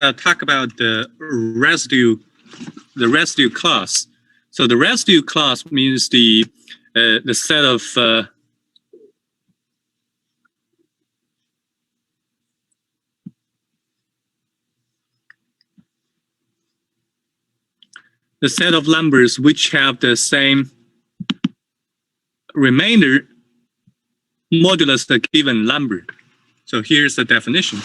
talk about the residue class. So the residue class means the set of numbers which have the same remainder modulus the given number. So here's the definition.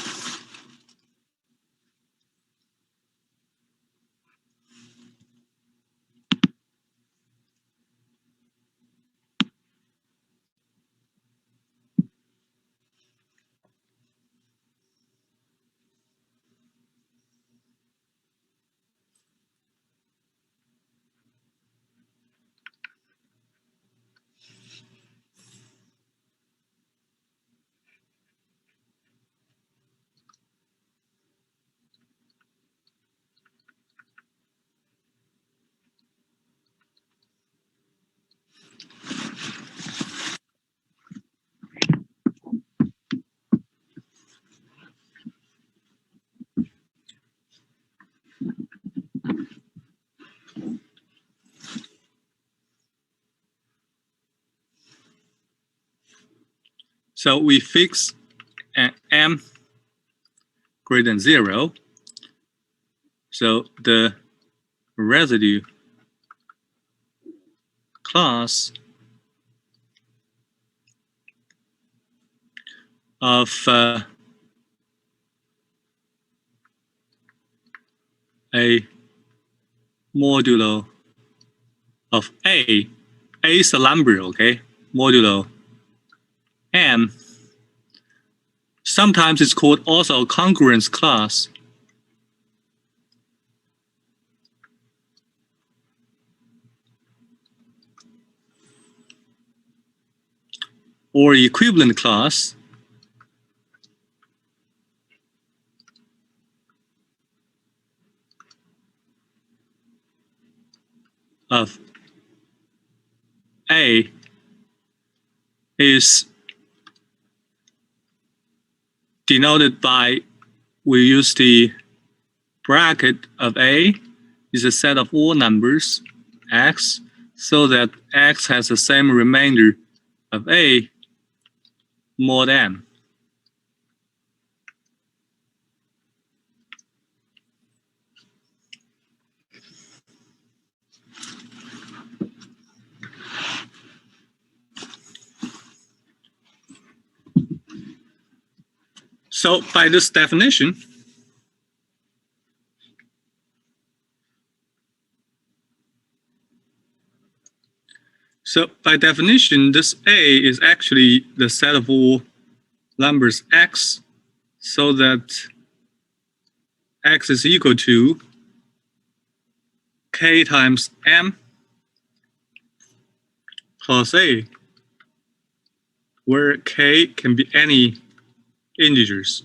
So we fix m greater than 0. So the residue class of a modulo of A is a number, okay? Modulo M. Sometimes it's called also congruence class. Or equivalent class of A is denoted by, we use the bracket of A is a set of all numbers x, so that x has the same remainder of A mod m. So by this definition, this A is actually the set of all numbers x, so that x is equal to k times m plus A, where k can be any integers.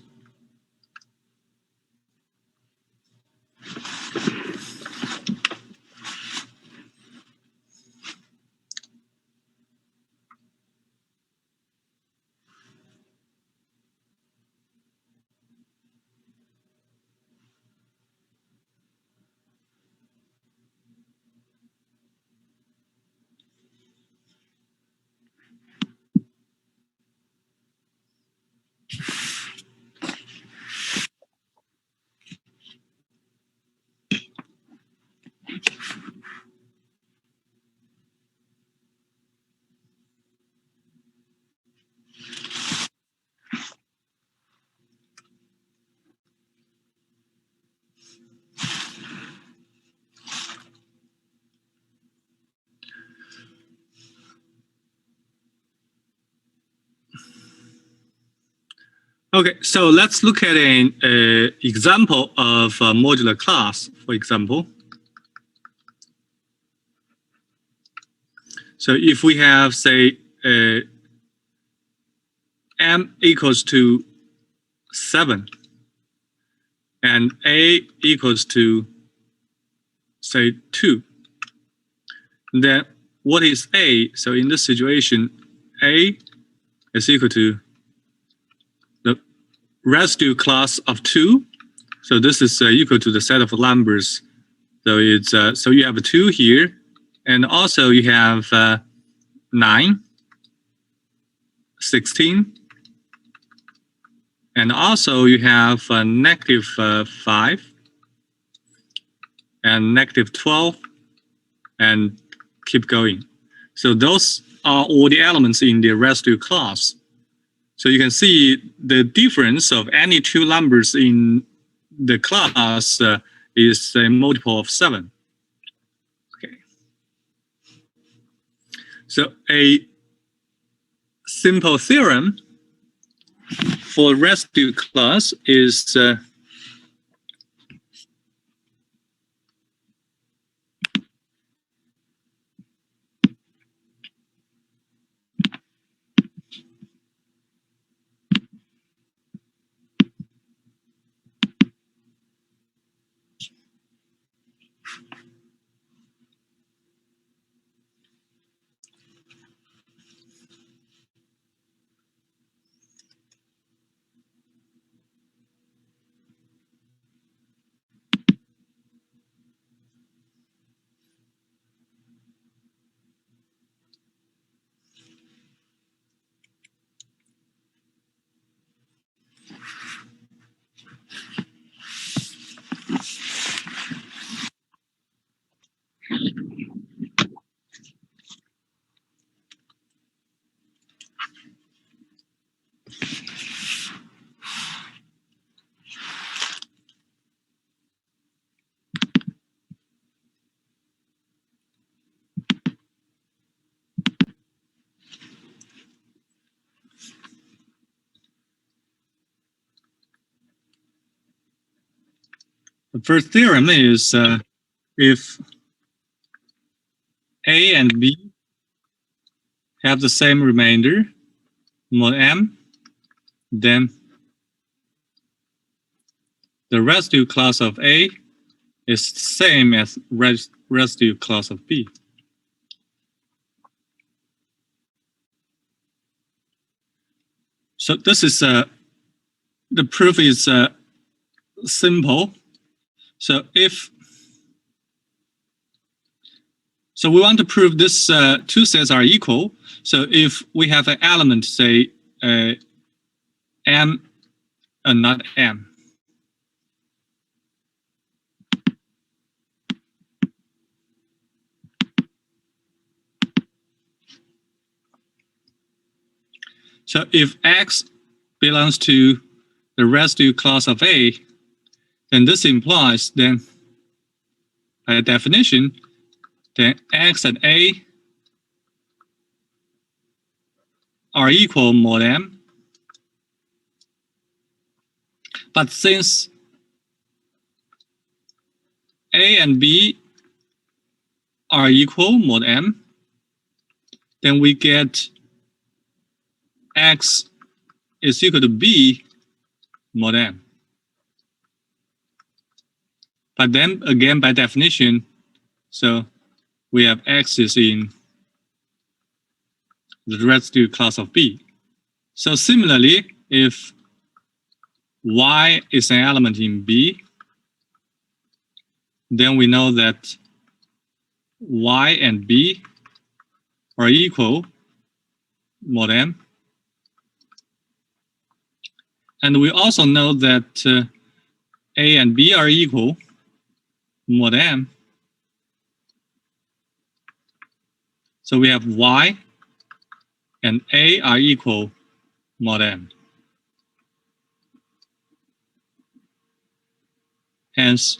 Okay, so let's look at an example of a modular class, for example. So if we have, say, m equals to 7 and A equals to, say, 2, then what is A? So in this situation, A is equal to the residue class of 2. So this is equal to the set of numbers. So it's so you have a 2 here, and also you have 9, 16, and also you have negative 5, and negative 12, and keep going. So those are all the elements in the residue class. So you can see the difference of any two numbers in the class is a multiple of 7. Okay. So a simple theorem for residue class is the first theorem is if A and B have the same remainder, mod m, then the residue class of A is the same as residue class of B. So this is the proof is simple. So we want to prove this two sets are equal. So if we have an element, say m and not m, so if x belongs to the residue class of A, then this implies then by definition, then x and A are equal mod m. But since A and B are equal mod m, then we get x is equal to B mod m. But then again, by definition, so we have x is in the residue class of B. So similarly, if y is an element in B, then we know that y and B are equal mod m. And we also know that A and B are equal mod m. So we have y and A are equal mod m. Hence,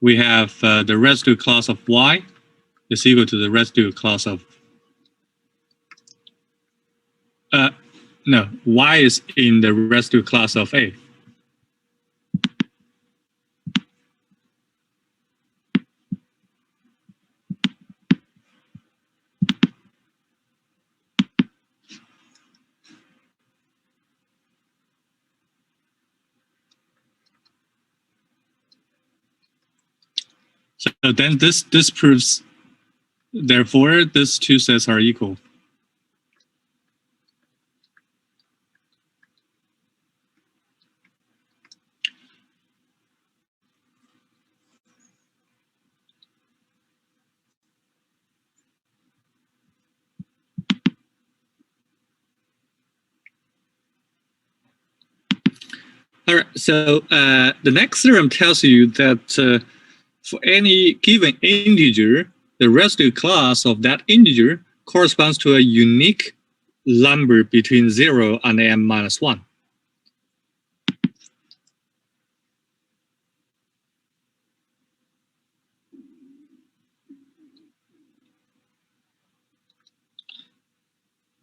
we have the residue class of y is equal to the residue class of no, y is in the residue class of A. So then this proves, therefore, these two sets are equal. All right, so the next theorem tells you that for any given integer, the residue class of that integer corresponds to a unique number between 0 and m minus 1.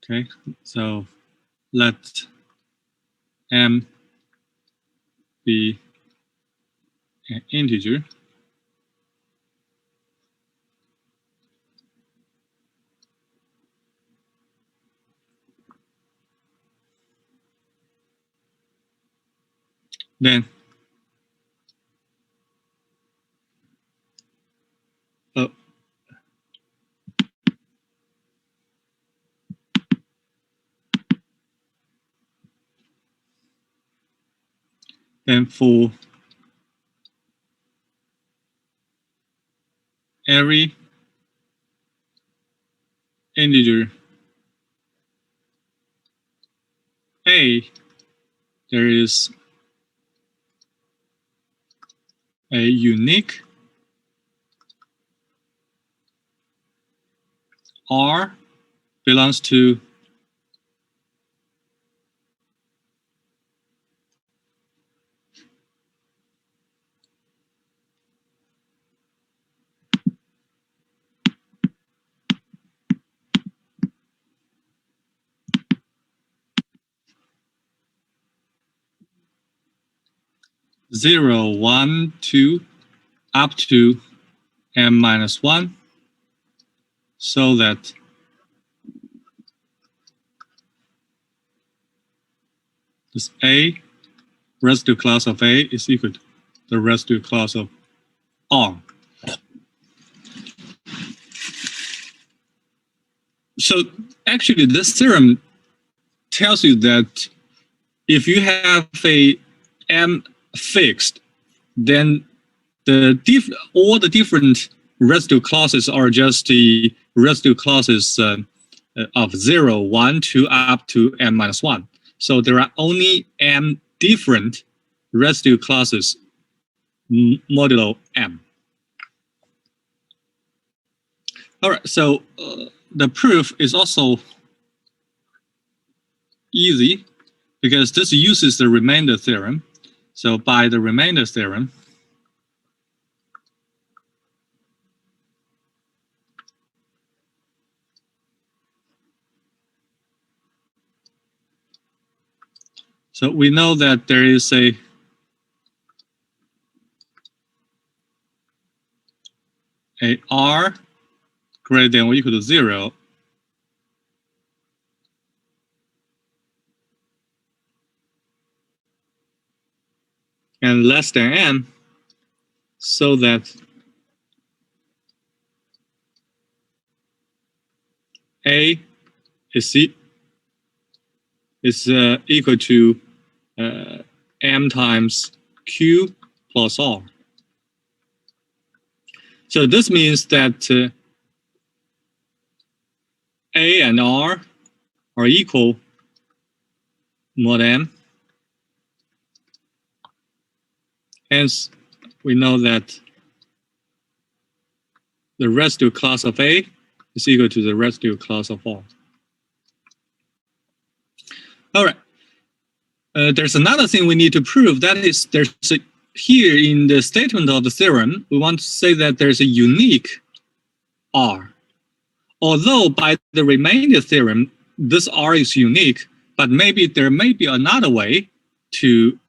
Okay, so let m be an integer. Then for every integer a, there is a unique r belongs to zero, 1, 2, up to m minus 1, so that this a, residue class of a, is equal to the residue class of r. So actually, this theorem tells you that if you have a m fixed, then all the different residue classes are just the residue classes of 0, 1, 2, up to m minus 1. So there are only m different residue classes modulo m. All right, so the proof is also easy because this uses the remainder theorem. So by the remainder theorem, so we know that there is a r greater than or equal to 0 and less than m, so that a is equal to m times q plus r. So this means that a and r are equal mod m. Hence, we know that the residue class of a is equal to the residue class of r. All right. There's another thing we need to prove. That is, here in the statement of the theorem, we want to say that there's a unique r. Although by the remainder theorem, this r is unique, but maybe there may be another way to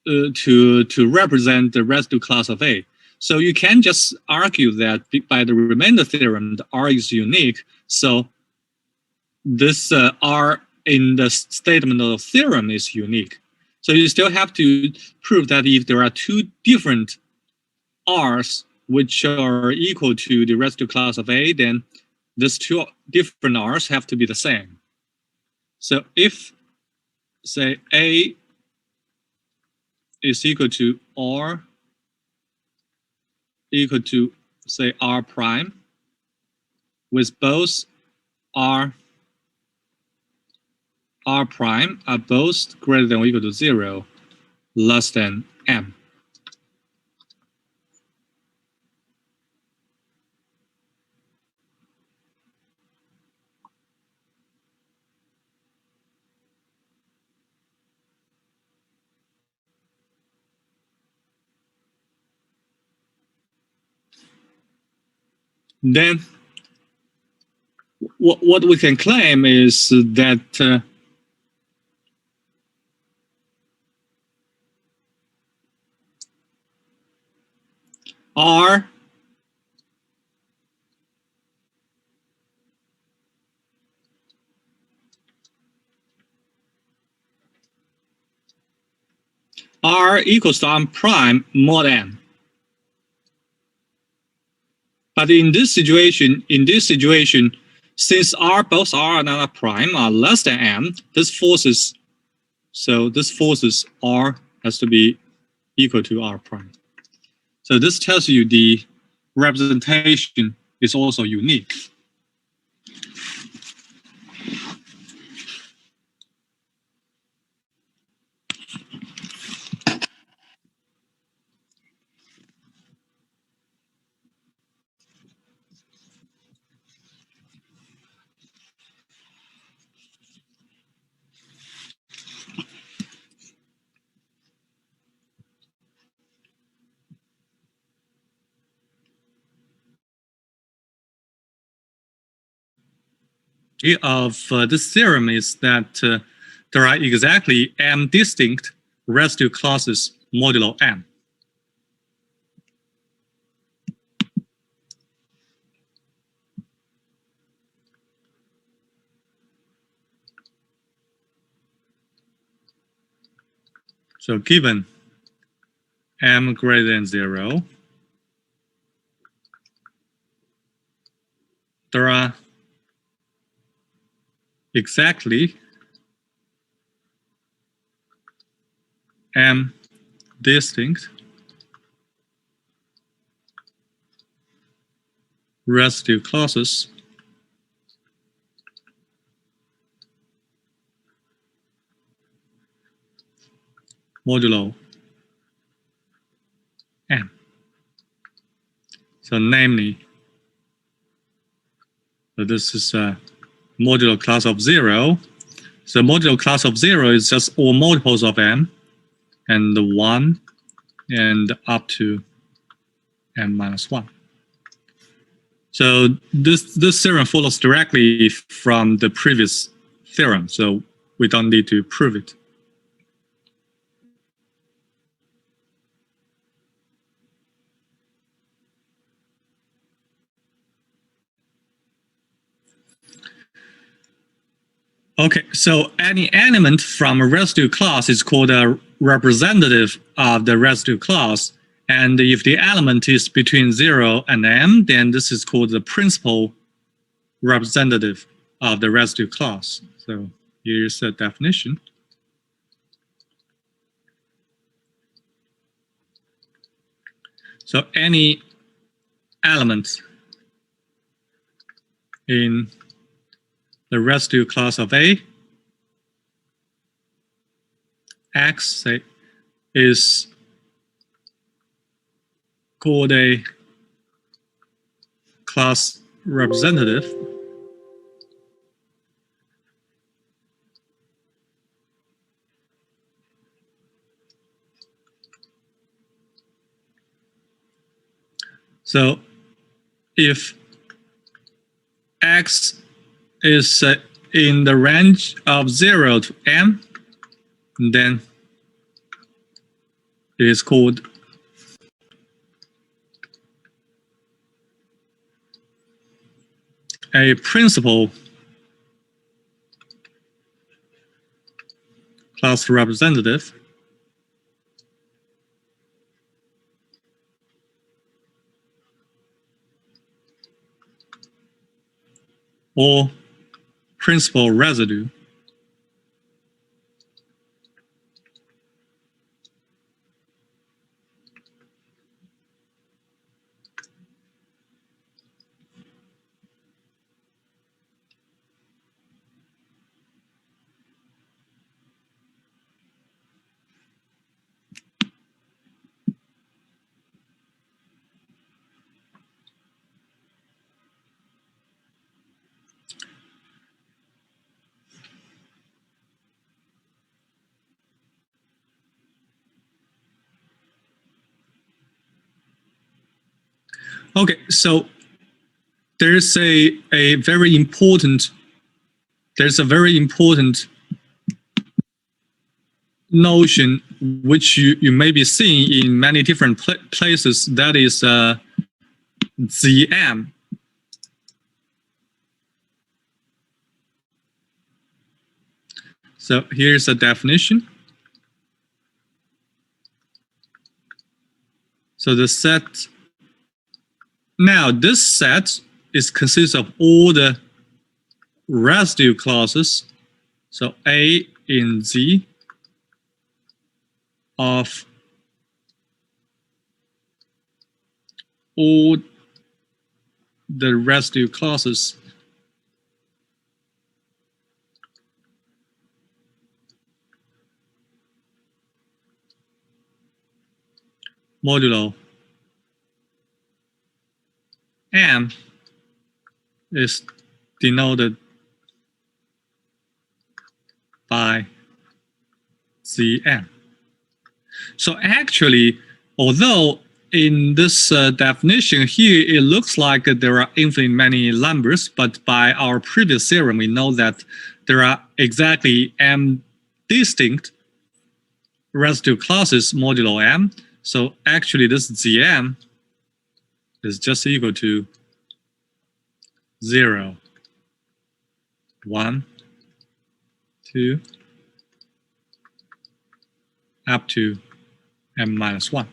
represent the residue class of A. So you can just argue that by the remainder theorem, the R is unique. So this R in the statement of the theorem is unique. So you still have to prove that if there are two different R's which are equal to the residue class of A, then these two different R's have to be the same. So if, say, A is equal to R equal to, say, R prime, with both R prime are both greater than or equal to 0, less than m. Then what we can claim is that R equals to R prime mod n. But in this situation, since both R and R prime are less than m, this forces R has to be equal to R prime. So this tells you the representation is also unique. Of this theorem is that there are exactly m distinct residue classes modulo m. So given m greater than 0, there are exactly m distinct residue classes modulo m. So namely, so this is a modulo class of 0. So modulo class of 0 is just all multiples of m, and 1, and up to m minus 1. So this theorem follows directly from the previous theorem, so we don't need to prove it. Okay, so any element from a residue class is called a representative of the residue class. And if the element is between 0 and m, then this is called the principal representative of the residue class. So here's a definition. So any element in the residue class of A, X, say, is called a class representative. So if X is in the range of 0 to m, then it is called a principal class representative, or principal residue. Okay, so there's a very important notion which you may be seeing in many different places. That is ZM. So here's a definition. So the set, now this set consists of all the residue clauses, so A in Z of all the residue clauses modulo M is denoted by ZM. So actually, although in this definition here, it looks like there are infinitely many numbers, but by our previous theorem, we know that there are exactly M distinct residue classes modulo M. So actually, this ZM is just equal to 0, 1, 2, up to M minus 1.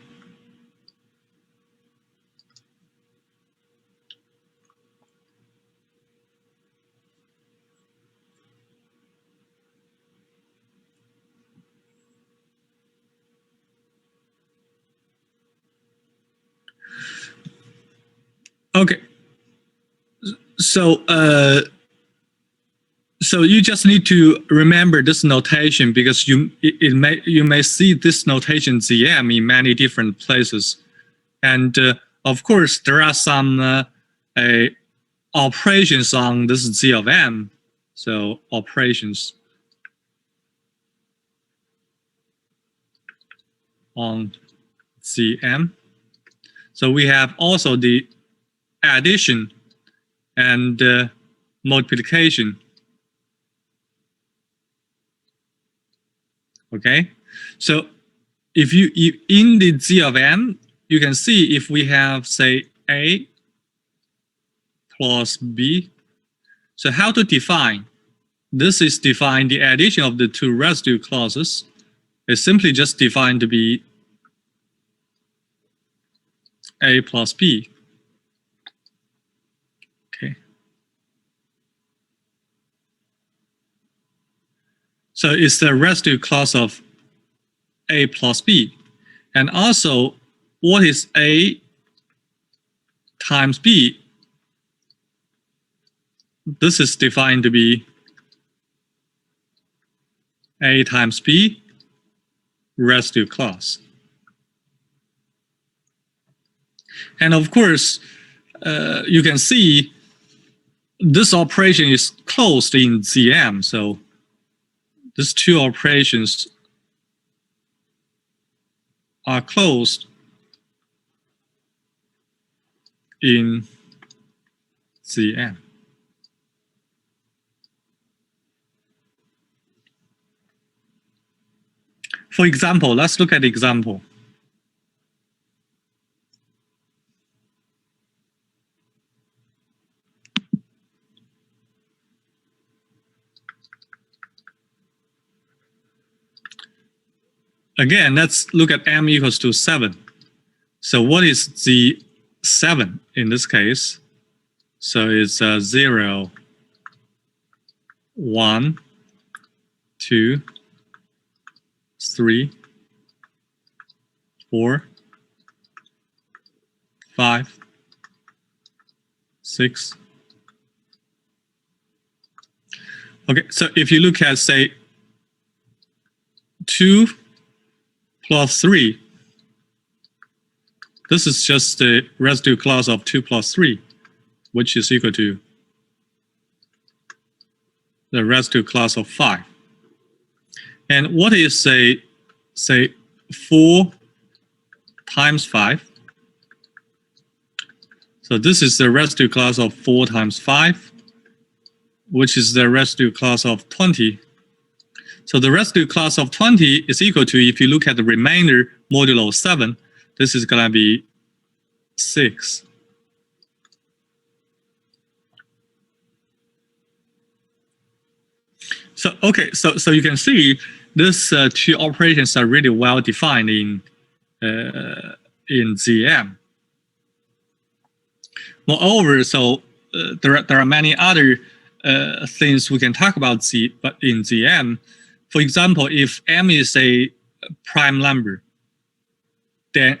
Okay, so so you just need to remember this notation because you may see this notation ZM in many different places, and of course there are some operations on this Z of M. So operations on ZM. So we have also the addition and multiplication. Okay, so if you in the Z of M, you can see if we have, say, A plus B. So how to define? This is define the addition of the two residue clauses. It's simply just defined to be A plus B. Okay. So it's the residue clause of A plus B. And also, what is A times B? This is defined to be A times B residue clause. And of course, you can see this operation is closed in ZM. So these two operations are closed in ZM. For example, let's look at the example. Again, let's look at M equals to 7. So what is the 7 in this case? So it's 0, 1, 2, 3, 4, 5, 6. Okay, so if you look at, say, 2 plus 3, this is just the residue clause of 2 plus 3, which is equal to the residue clause of 5. And what is, say 4 times 5? So this is the residue class of 4 times 5, which is the residue class of 20. So the residue class of 20 is equal to, if you look at the remainder modulo 7, this is going to be 6. So okay, so you can see these two operations are really well defined in ZM. Moreover, so there are many other things we can talk about but in ZM. For example, if M is a prime number, then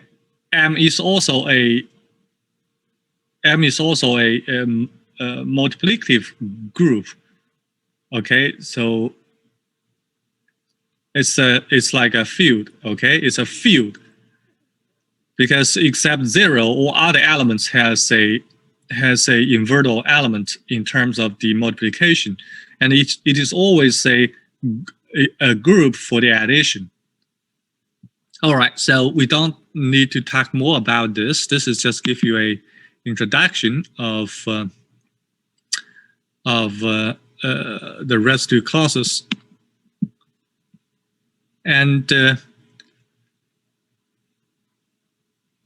M is also a multiplicative group. Okay, so it's like a field. Okay, it's a field because except 0, all other elements has a invertible element in terms of the multiplication, and it is always a group for the addition. All right, so we don't need to talk more about this. This is just give you a introduction of the residue classes. And the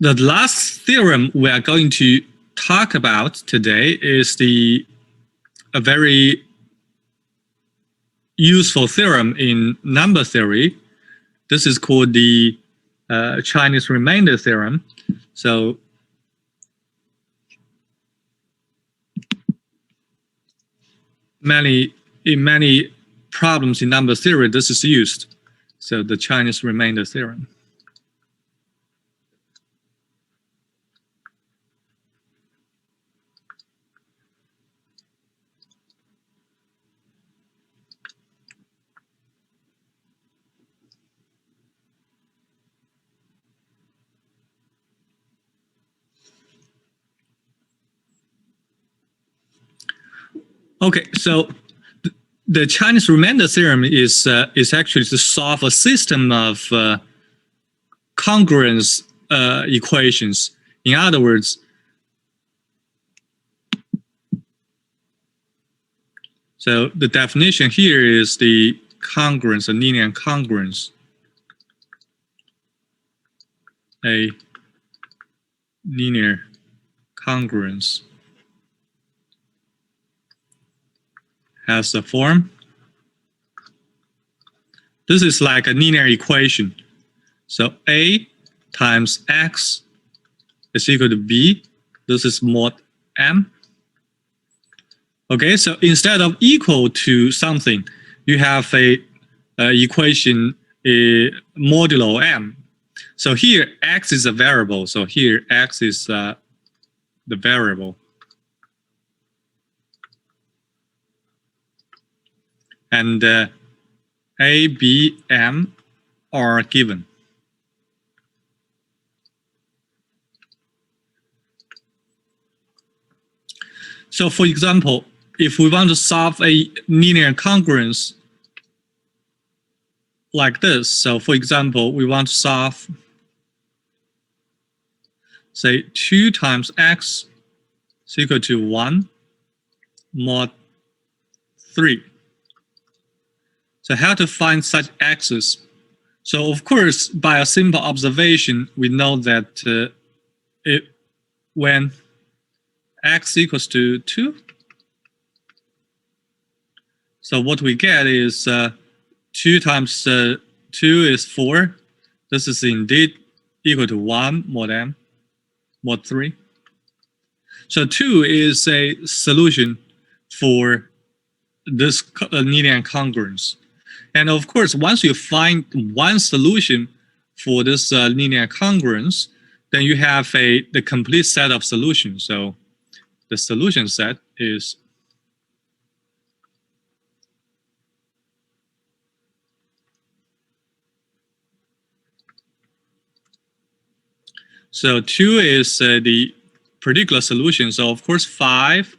last theorem we are going to talk about today is a very useful theorem in number theory. This is called the Chinese remainder theorem. So in many problems in number theory, this is used. So the Chinese remainder theorem. Okay, so the Chinese remainder theorem is actually to solve a system of congruence equations. In other words, so the definition here is the congruence, a linear congruence. A linear congruence has the form. This is like a linear equation. So A times X is equal to B. This is mod M. Okay, so instead of equal to something, you have a equation modulo M. So here X is a variable. So here X is the variable. And A, B, M are given. So for example, if we want to solve a linear congruence like this, so for example, we want to solve, say, 2 times X is equal to 1 mod 3. So how to find such x's? So of course, by a simple observation, we know that when x equals to 2, so what we get is 2 times 2 is 4. This is indeed equal to 1 mod m mod 3. So 2 is a solution for this linear congruence. And of course, once you find one solution for this linear congruence, then you have the complete set of solutions. So the solution set is so 2 is the particular solution. So of course 5,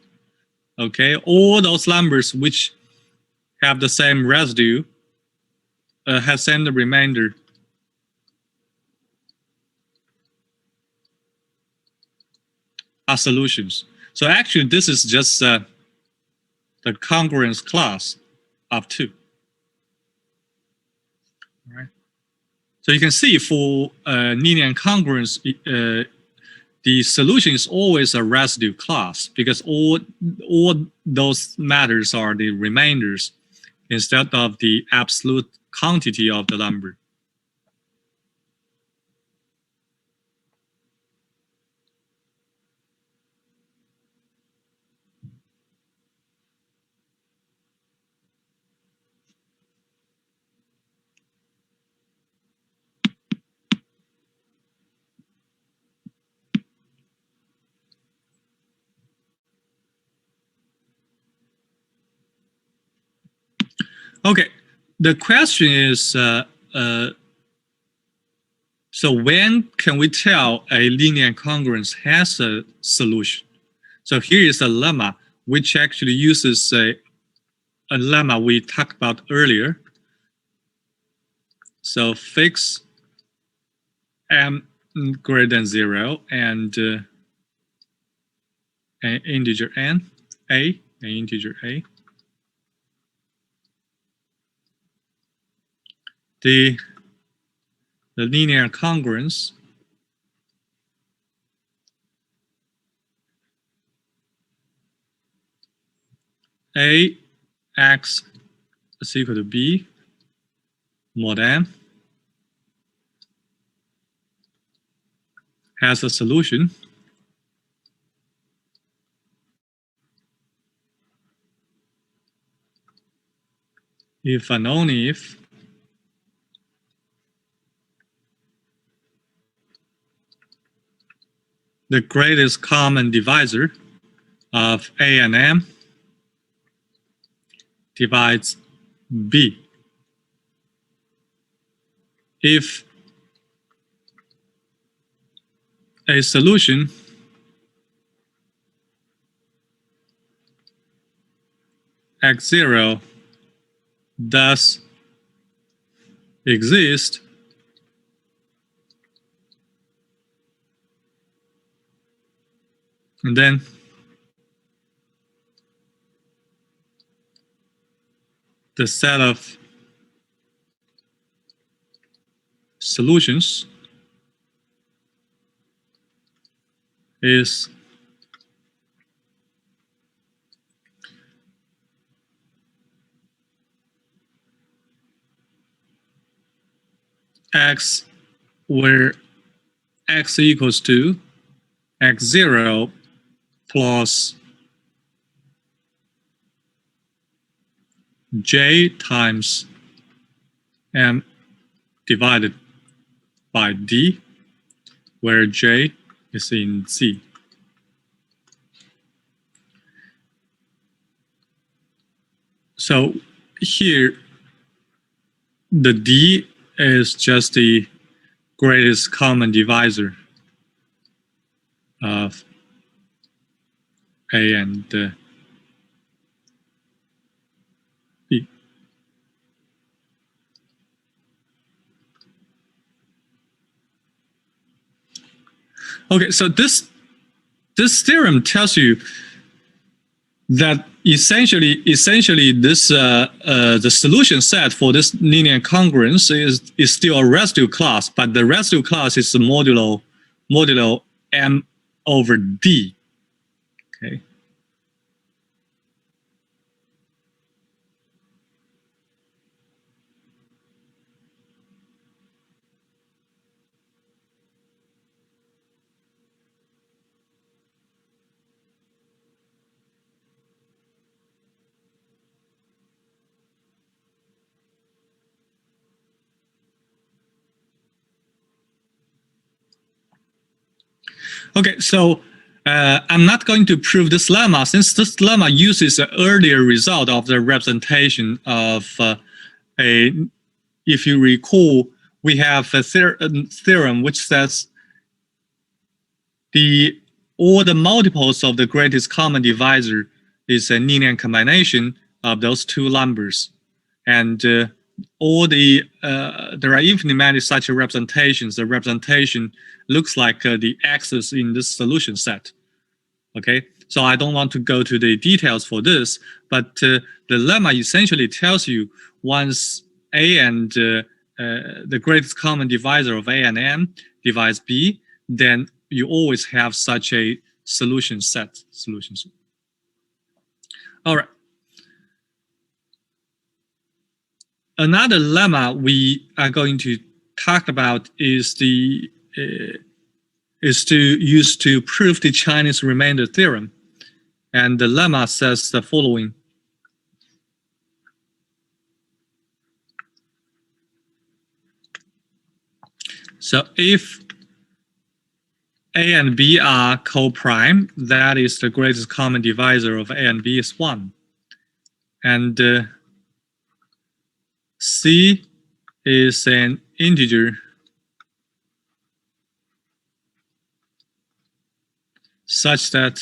okay, all those numbers which have the same residue has same remainder. are solutions. So actually, this is just the congruence class of 2. All right. So you can see for linear congruence, the solution is always a residue class because all those matters are the remainders instead of the absolute quantity of the number. Okay, the question is, so when can we tell a linear congruence has a solution? So here is a lemma which actually uses a lemma we talked about earlier. So fix m greater than 0 and an integer n, an integer a. The linear congruence a x is equal to b mod n has a solution if and only if the greatest common divisor of a and m divides b. If a solution x0 does exist, and then the set of solutions is x, where x equals to x0 plus j times m divided by d, where j is in Z. So here, the D is just the greatest common divisor of A and B. Okay, so this theorem tells you that essentially this the solution set for this linear congruence is still a residue class, but the residue class is modulo m over d. Okay. Okay, so I'm not going to prove this lemma, since this lemma uses an earlier result of the representation of if you recall, we have a theorem which says all the multiples of the greatest common divisor is a linear combination of those two numbers. And all there are infinitely many such representations. The representation looks like the x's in this solution set. Okay, so I don't want to go to the details for this, but the lemma essentially tells you once A and the greatest common divisor of A and M divides B, then you always have such a solution set. All right. Another lemma we are going to talk about is used to prove the Chinese remainder theorem. And the lemma says the following. So if A and B are co-prime, that is the greatest common divisor of A and B is 1. And C is an integer such that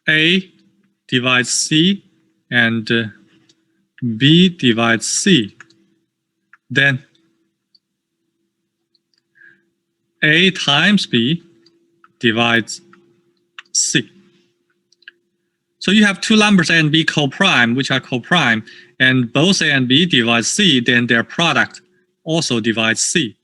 A divides C and B divides C, then A times B divides C. So you have two numbers A and B co-prime, which are co-prime, and both A and B divide C, then their product also divides C.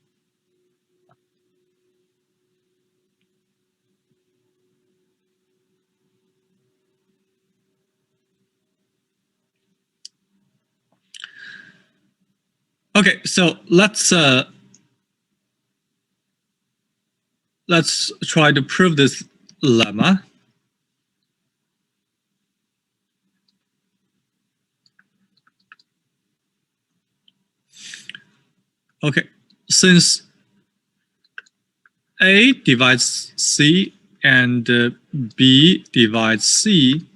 Okay, so let's try to prove this lemma. Okay, since A divides C and B divides C,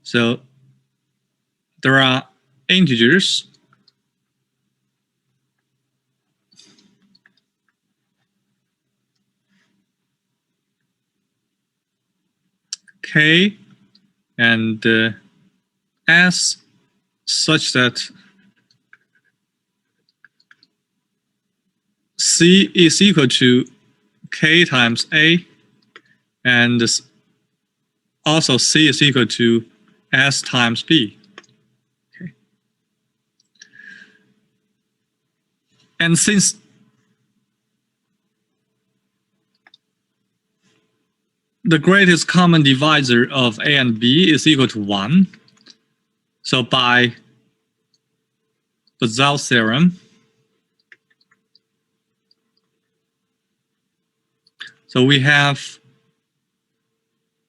so there are integers K and S such that C is equal to K times A, and also C is equal to S times B. Okay. And since the greatest common divisor of A and B is equal to 1, so by Bazel's theorem, so we have,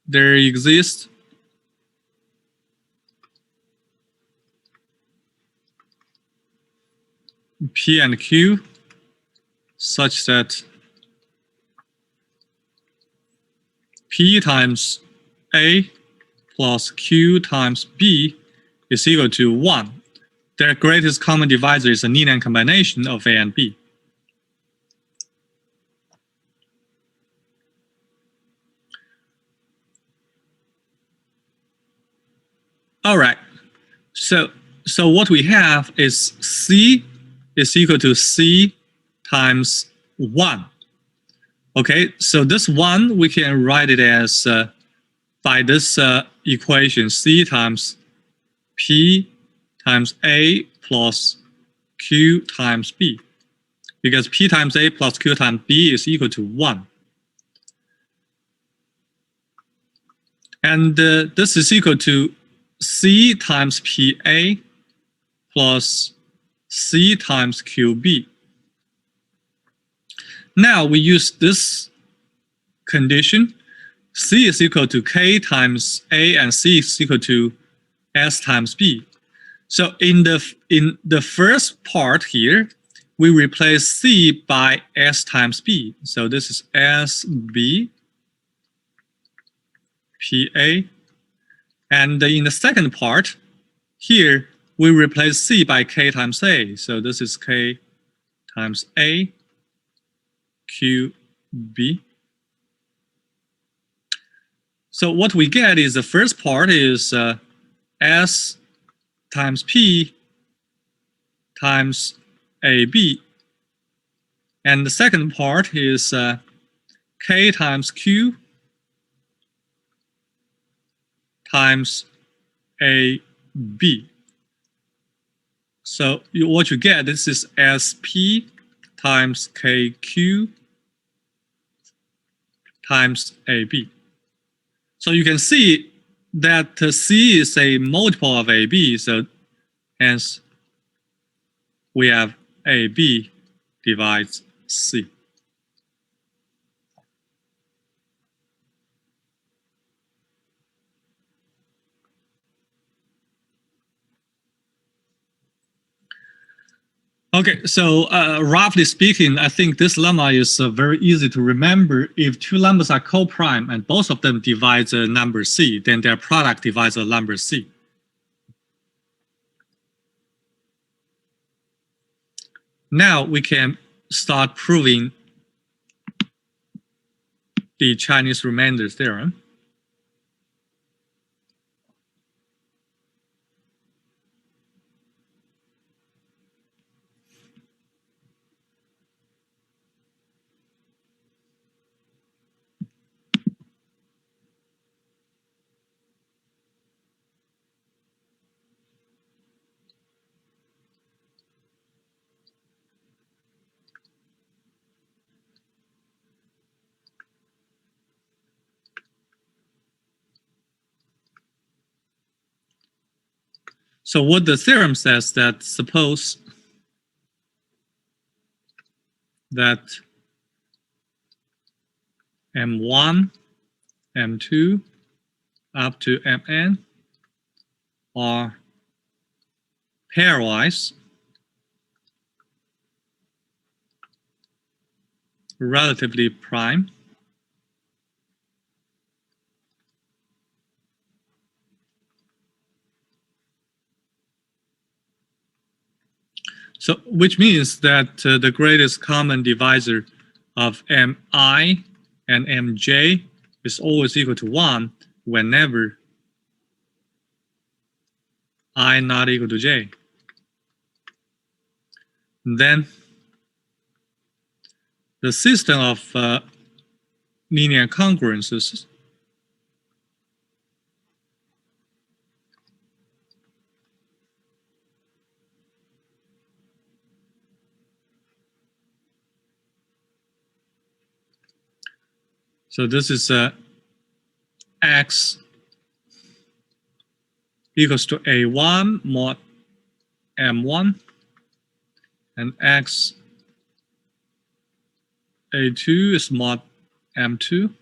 there exists P and Q such that P times A plus Q times B is equal to 1. Their greatest common divisor is a linear combination of A and B. All right, so what we have is C is equal to C times 1. Okay, so this 1, we can write it as, by this equation, C times P times A plus Q times B, because P times A plus Q times B is equal to 1. And this is equal to C times PA plus C times QB. Now we use this condition. C is equal to K times A and C is equal to S times B. So in the first part here, we replace C by S times B. So this is SB PA. And in the second part, here, we replace C by K times A. So this is K times A QB. So what we get is the first part is S times P times AB. And the second part is K times Q times AB. So what you get, this is SP times KQ times AB. So you can see that C is a multiple of AB, so hence we have AB divides C. Okay, so roughly speaking, I think this lemma is very easy to remember. If two lambdas are co-prime and both of them divide the number C, then their product divides the number C. Now we can start proving the Chinese remainder theorem. So what the theorem says that suppose that M1, M2, up to Mn are pairwise relatively prime. So, which means that the greatest common divisor of Mi and Mj is always equal to 1 whenever I not equal to j. Then the system of linear congruences so this is x equals to A1 mod M1 and x A2 is mod M2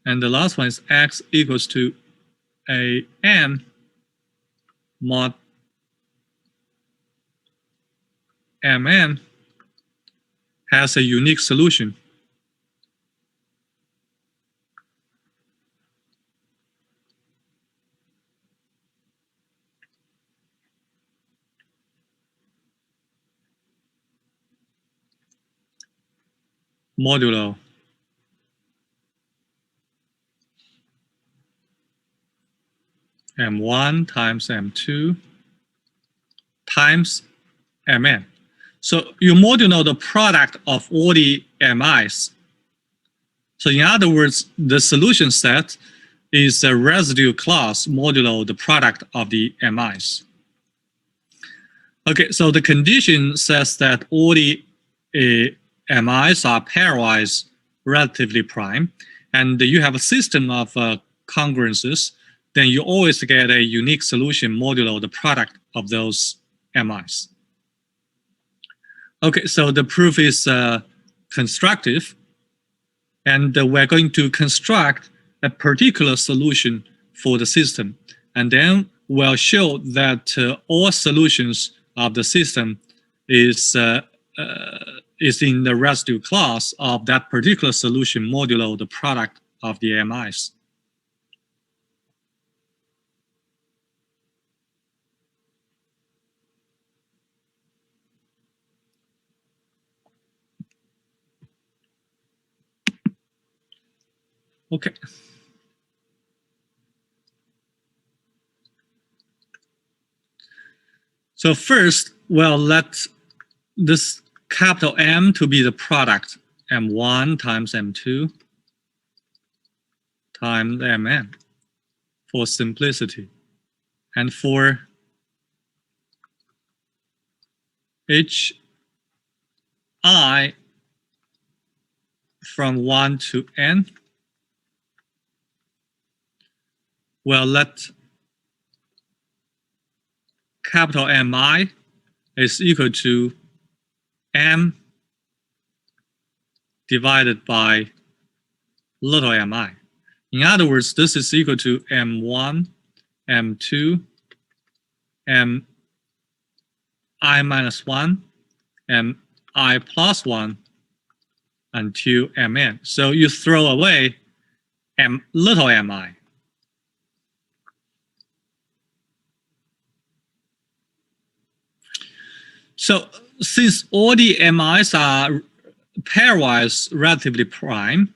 and the last one is x equals to Am mod Mn has a unique solution. Modulo M1 times M2 times Mn. So you modulo the product of all the MIs. So in other words, the solution set is a residue class modulo the product of the MIs. Okay, so the condition says that all the MIs are pairwise relatively prime, and you have a system of congruences, then you always get a unique solution modulo the product of those MIs. Okay, so the proof is constructive, and we're going to construct a particular solution for the system, and then we'll show that all solutions of the system is in the residue class of that particular solution modulo the product of the MIs. Okay. So first, well, let this capital M to be the product, M1 times M2 times Mn for simplicity. And for Hi from 1 to n, well, let capital Mi is equal to M divided by little mi. In other words, this is equal to M1, M2, Mi minus 1, Mi plus 1 until Mn. So you throw away little mi. So since all the mi's are pairwise relatively prime,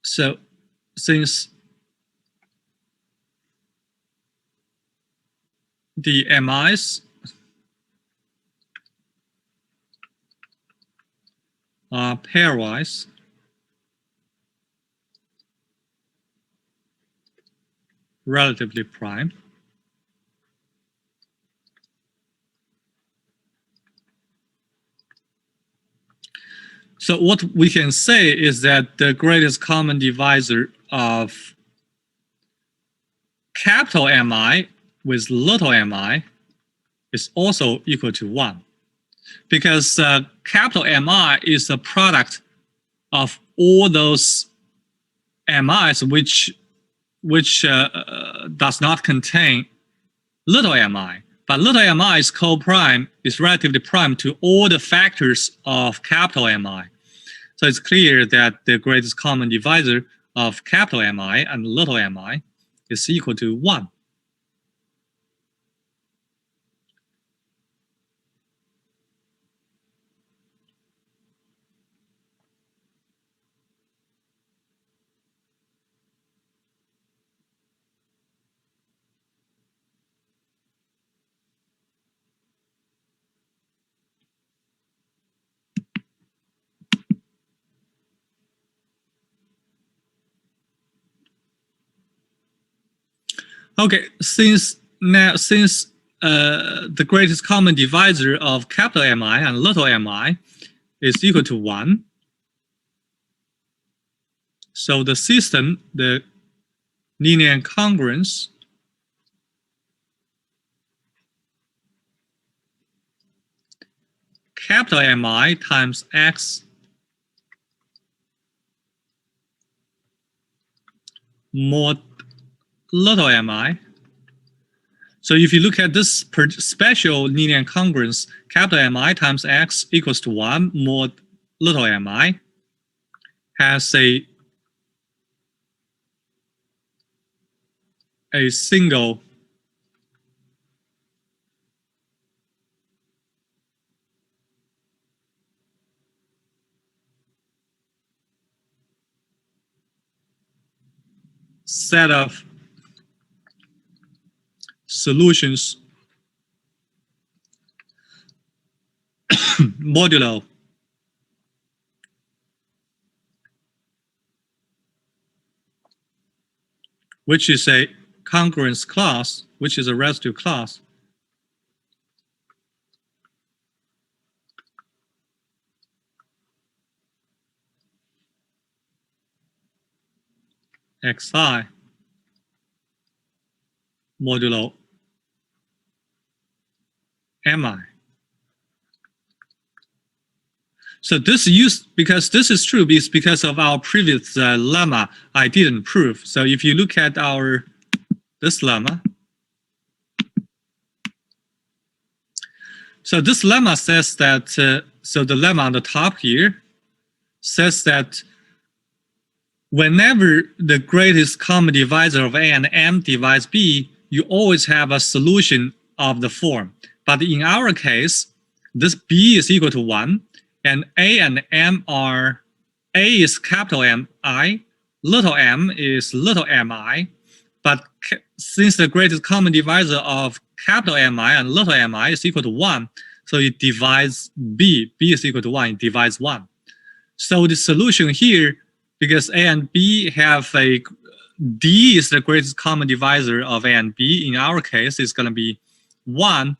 so since the mi's are pairwise, relatively prime, so what we can say is that the greatest common divisor of capital Mi with little mi is also equal to 1. Because capital Mi is a product of all those mi's which does not contain little mi. But little mi is co-prime, is relatively prime to all the factors of capital Mi. So it's clear that the greatest common divisor of capital Mi and little mi is equal to 1. Okay, since the greatest common divisor of capital Mi and little mi is equal to 1, so the system, the linear incongruence capital Mi times x mod little mi. So if you look at this special linear incongruence, capital Mi times x equals to 1 mod little mi has a single set of solutions modulo which is a congruence class, which is a residue class. Xi modulo Mi. So this because this is true, is because of our previous lemma I didn't prove. So if you look at this lemma, so this lemma says that, so the lemma on the top here says that whenever the greatest common divisor of A and M divides B, you always have a solution of the form. But in our case, this B is equal to 1, and A and M are, A is capital Mi, little m is little mi, but since the greatest common divisor of capital Mi and little mi is equal to 1, So it divides B. B is equal to 1. It divides 1. So the solution here, because A and B have a D is the greatest common divisor of A and B. In our case, it's going to be 1.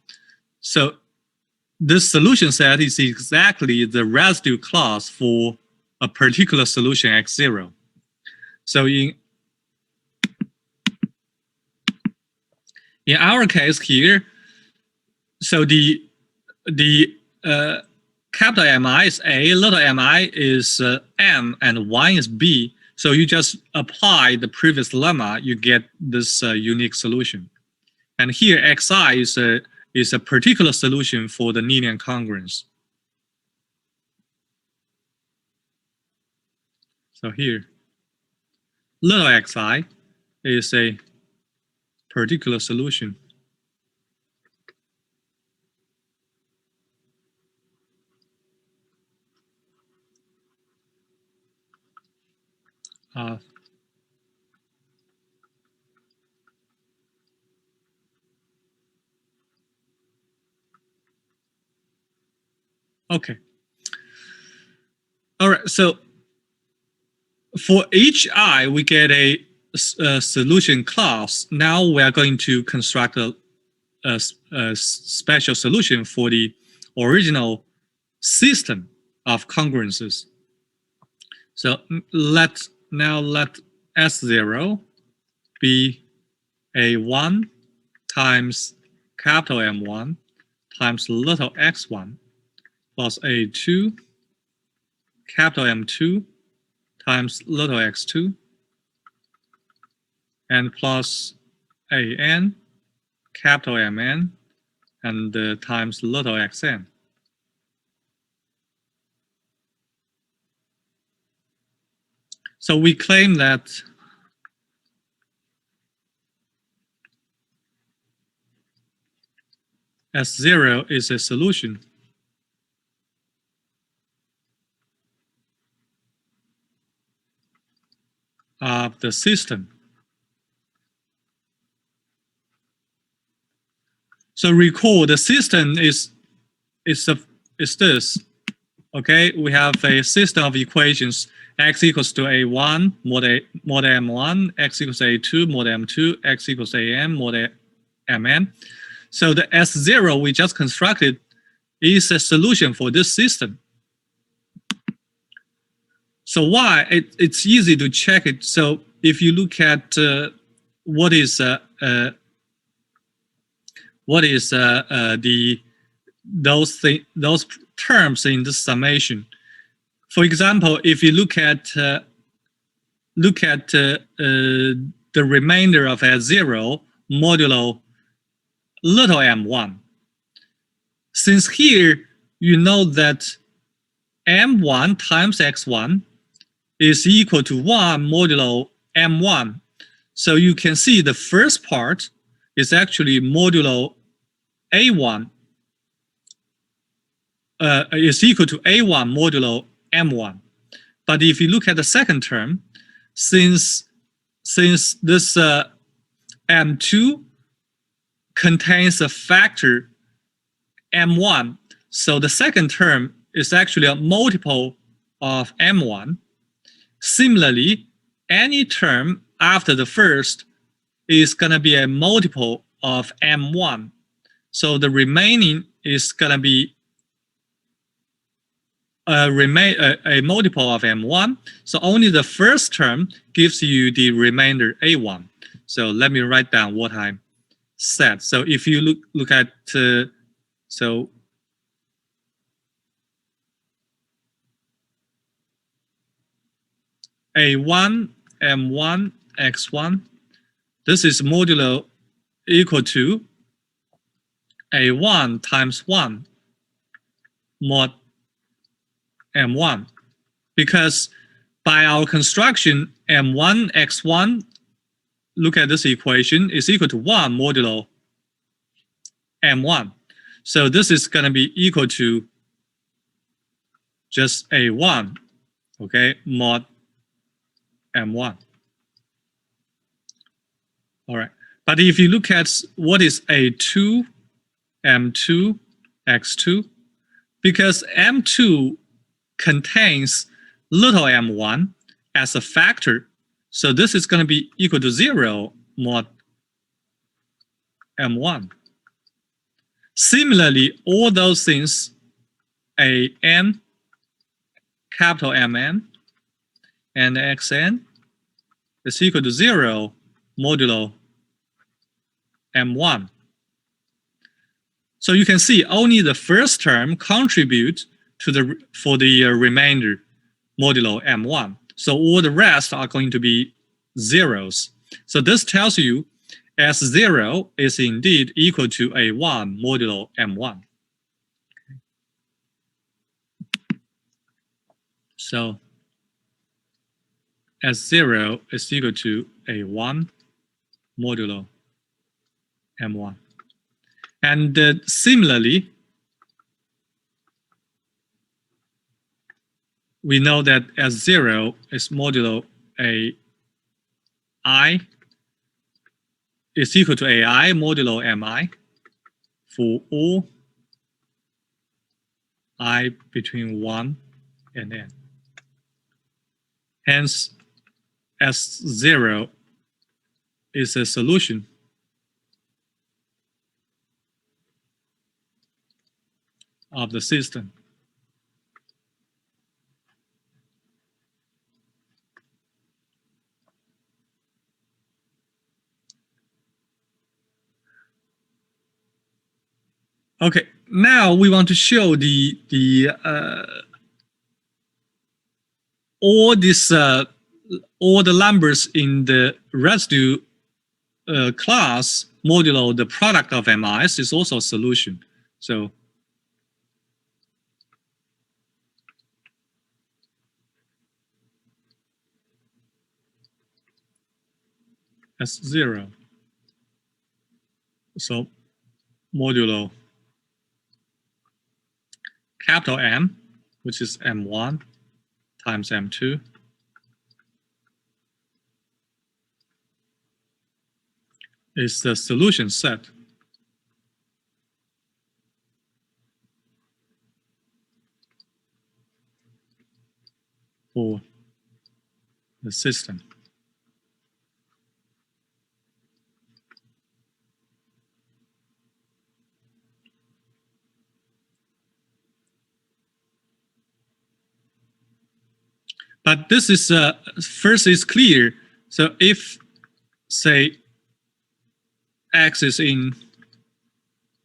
So this solution set is exactly the residue clause for a particular solution x0. So in our case here, so the capital MI is A, little mi is M, and 1 is B. So you just apply the previous lemma, you get this unique solution. And here xi is a particular solution for the linear congruence. So here, little xi is a particular solution. Okay. All right. So for each I, we get a solution clause. Now we are going to construct a special solution for the original system of congruences. So let S0 be A1 times capital M1 times little x1 plus A2 capital M2 times little x2 and plus AN capital MN and times little xn. So we claim that S0 is a solution of the system. So recall the system is this. Okay, we have a system of equations x equals to a1 mod m1, x equals to a2 mod m2, x equals to am mod mn. So the S0 we just constructed is a solution for this system. So why? It's easy to check it. So if you look at what is those terms in the summation. For example, if you look at the remainder of S0 modulo little m1. Since here you know that m1 times x1 is equal to 1 modulo m1. So you can see the first part is actually modulo a1 is equal to a1 modulo m1. But if you look at the second term, since this m2 contains a factor m1, so the second term is actually a multiple of m1. Similarly, any term after the first is going to be a multiple of m1. So the remaining is going to be a multiple of m1. So only the first term gives you the remainder a1. So let me write down what I said. So if you look at so a1 m1 x1, this is modulo equal to a1 times 1 mod m1, because by our construction m1 x1, look at this equation, is equal to 1 modulo m1. So this is going to be equal to just a1, okay, mod m1. All right, but if you look at what is a2 m2 x2, because m2 contains little m1 as a factor. So this is going to be equal to 0 mod m1. Similarly, all those things, an, capital Mn, and xn is equal to 0 modulo m1. So you can see only the first term contribute to for the remainder modulo m1. So all the rest are going to be zeros. So this tells you S0 is indeed equal to A1 modulo M1. So S0 is equal to A1 modulo M1. And similarly, we know that S0 is modulo AI is equal to AI modulo MI for all I between 1 and n. Hence, S0 is a solution of the system. Okay, now we want to show all the numbers in the residue class modulo the product of MIs is also a solution. So S0. So modulo capital M, which is M1 times M2, is the solution set for the system. But this is first is clear. So if say X is in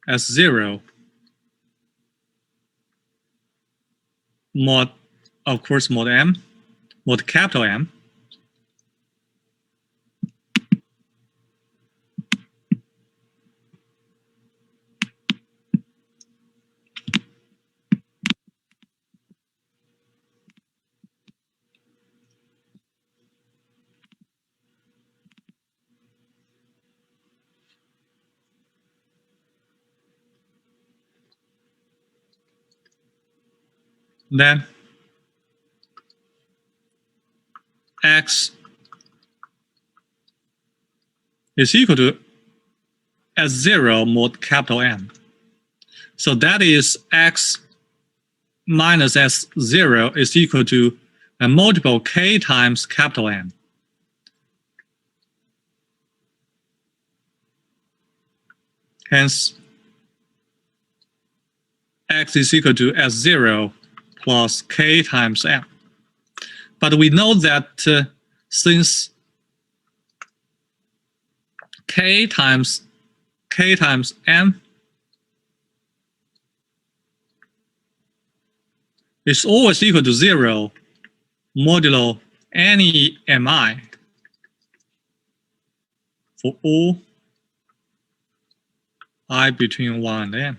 S0, mod, of course, mod M, mod capital M, then X is equal to S0 mod capital M. So that is X minus S0 is equal to a multiple K times capital M. Hence, X is equal to S0 plus K times M. But we know that since K times M is always equal to 0 modulo any MI for all I between 1 and n.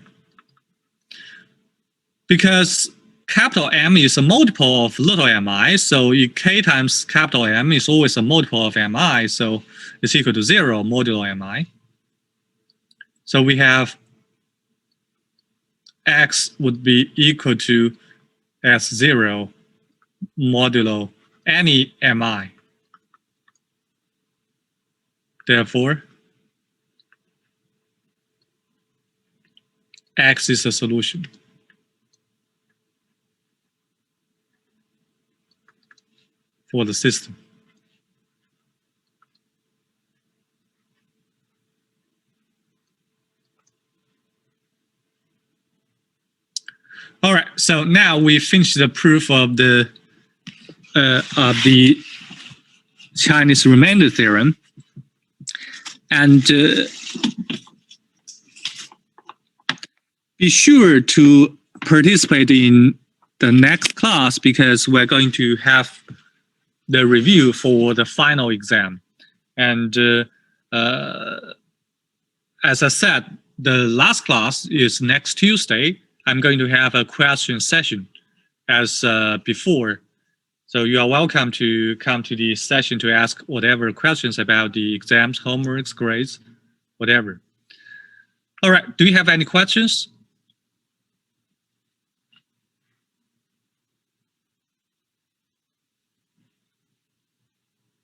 Because capital M is a multiple of little mi, so K times capital M is always a multiple of mi, so it's equal to 0 modulo mi. So we have X would be equal to S0 modulo any mi. Therefore, X is a solution. For the system. All right, so now we finished the proof of the Chinese remainder theorem, and be sure to participate in the next class because we're going to have the review for the final exam. And as I said, the last class is next Tuesday. I'm going to have a question session as before. So you are welcome to come to the session to ask whatever questions about the exams, homeworks, grades, whatever. All right, do you have any questions?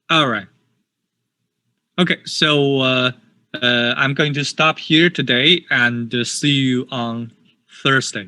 All right. Okay, so I'm going to stop here today and see you on Thursday.